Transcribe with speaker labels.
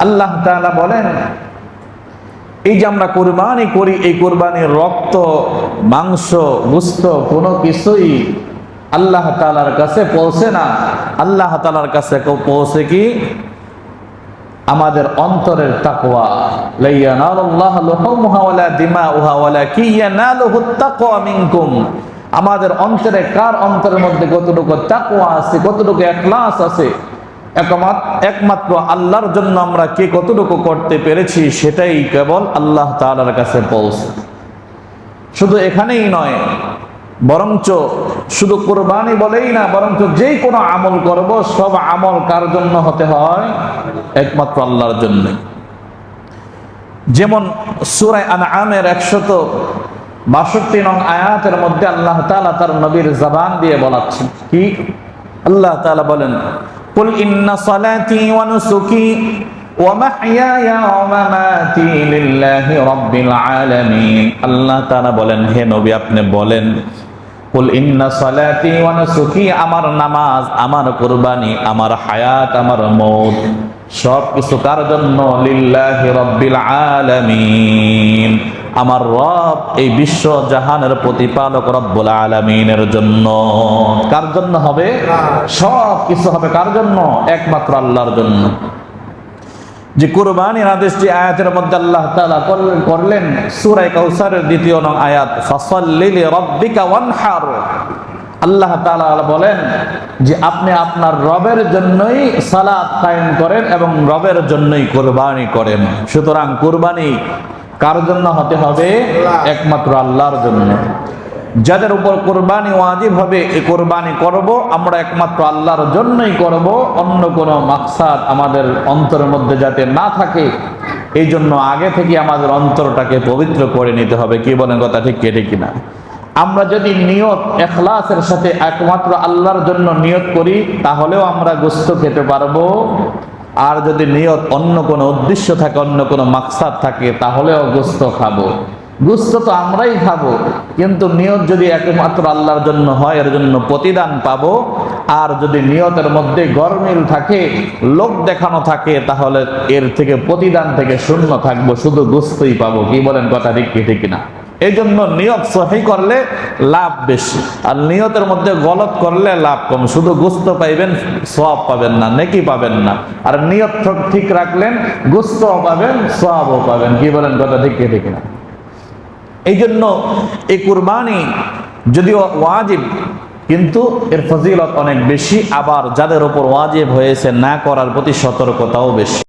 Speaker 1: আল্লাহ তাআলা বলেন, এই যে আমরা কুরবানি করি, এই কুরবানির রক্ত, মাংস, গোশত কোনো কিছুই আল্লাহ তাআলার কাছে পৌঁছে না। আল্লাহ তাআলার কাছে পৌঁছে কি? আমাদের অন্তরের তাকওয়া। লা ইয়ানালুল্লাহু লুহুমুহা ওয়ালা দিমাউহা ওয়ালাকিন ইয়ানালুহুত তাকওয়া মিনকুম। আমাদের অন্তরে, কার অন্তরের মধ্যে কতটুকু তাকওয়া আছে, কতটুকু ইখলাস আছে, একমাত্র আল্লাহর জন্য আমরা কে কতটুকু করতে পেরেছি, সেটাই কেবল আল্লাহ তাআলার কাছে পৌঁছে। শুধু এখানেই নয়, বরঞ্চ শুধু কুরবানি বলেই না, বরঞ্চ যে কোনো আমল করব, সব আমল কার জন্য হতে হয়? একমাত্র আল্লাহর জন্য। যেমন সূরা আনআমের 162 নং আয়াতের মধ্যে আল্লাহ তাআলা তার নবীর জবান দিয়ে বলাচ্ছেন কি? আল্লাহ তাআলা বলেন, কুল ইন্না সালাতি ওয়া নুসুকি ওয়া মাহইয়ায়া ওয়া মামাতি লিল্লাহি রাব্বিল আলামিন। আল্লাহ তাআলা বলেন, হে নবী আপনি বলেন, কুল ইন্না সালাতি ওয়া নুসুকি, আমার নামাজ, আমার কুরবানি, আমার হায়াত, আমার মওত সব কিছু কার জন্য? লিল্লাহি রাব্বিল আলামিন, আমার রব, এই বিশ্ব জাহানের প্রতিপালক রব্বুল আলামিনের জন্য। কার জন্য হবে? সব কিছু হবে কার জন্য? একমাত্র আল্লাহর জন্য। যে কুরবানির আদেশটি আয়াতের মধ্যে আল্লাহ তাআলা করলেন সূরা কাউসারের 2 নং আয়াত, ফাসাল্লি লিরাব্বিকা ওয়ানহার। আল্লাহ তাআলা বলেন যে আপনি আপনার রবের জন্যই সালাত কায়েম করেন এবং রবের জন্যই কুরবানি করেন। সুতরাং কুরবানি কার জন্য হতে হবে? একমাত্র আল্লাহর জন্য। যাদের উপর কুরবানি ওয়াজিব হবে, এই কুরবানি করব আমরা একমাত্র আল্লাহর জন্যই করব, অন্য কোনো মাকসাদ আমাদের অন্তরের মধ্যে যাতে না থাকে, এই জন্য আগে থেকে আমাদের অন্তরটাকে পবিত্র করে নিতে হবে। কি বলেন, কথা ঠিক কেটে কিনা? আমরা যদি নিয়ত ইখলাসের সাথে একমাত্র আল্লাহর জন্য নিয়ত করি, তাহলেও আমরা গোশত খেতে পারবো। আর যদি নিয়ত অন্য কোনো উদ্দেশ্য থাকে, অন্য কোনো মাকসাদ থাকে, তাহলেও গোশত খাবো। গোশত তো আমরাই খাবো, কিন্তু নিয়ত যদি একমাত্র আল্লাহর জন্য হয়, এর জন্য প্রতিদান পাবো। আর যদি নিয়তের মধ্যে গরমিল থাকে, লোক দেখানো থাকে, তাহলে এর থেকে প্রতিদান থেকে শূন্য থাকবো, শুধু গোশতই পাবো। কি বলেন, কথা ঠিক কিনা? এই জন্য নিয়ত সহি করলে লাভ বেশি, আর নিয়তের মধ্যে গলত করলে লাভ কম। শুধু গোশত পাইবেন, সওয়াব পাবেন না, নেকি পাবেন না। আর নিয়ত ঠিক রাখলেন, গোশতও পাবেন, সওয়াবও পাবেন। কি বলেন, কথা ঠিক কিনা? এই জন্য এই কুরবানি যদিও ওয়াজিব, কিন্তু এর ফজিলত অনেক বেশি। আবার যাদের উপর ওয়াজিব হয়েছে, না করার প্রতি সতর্কতাও বেশি।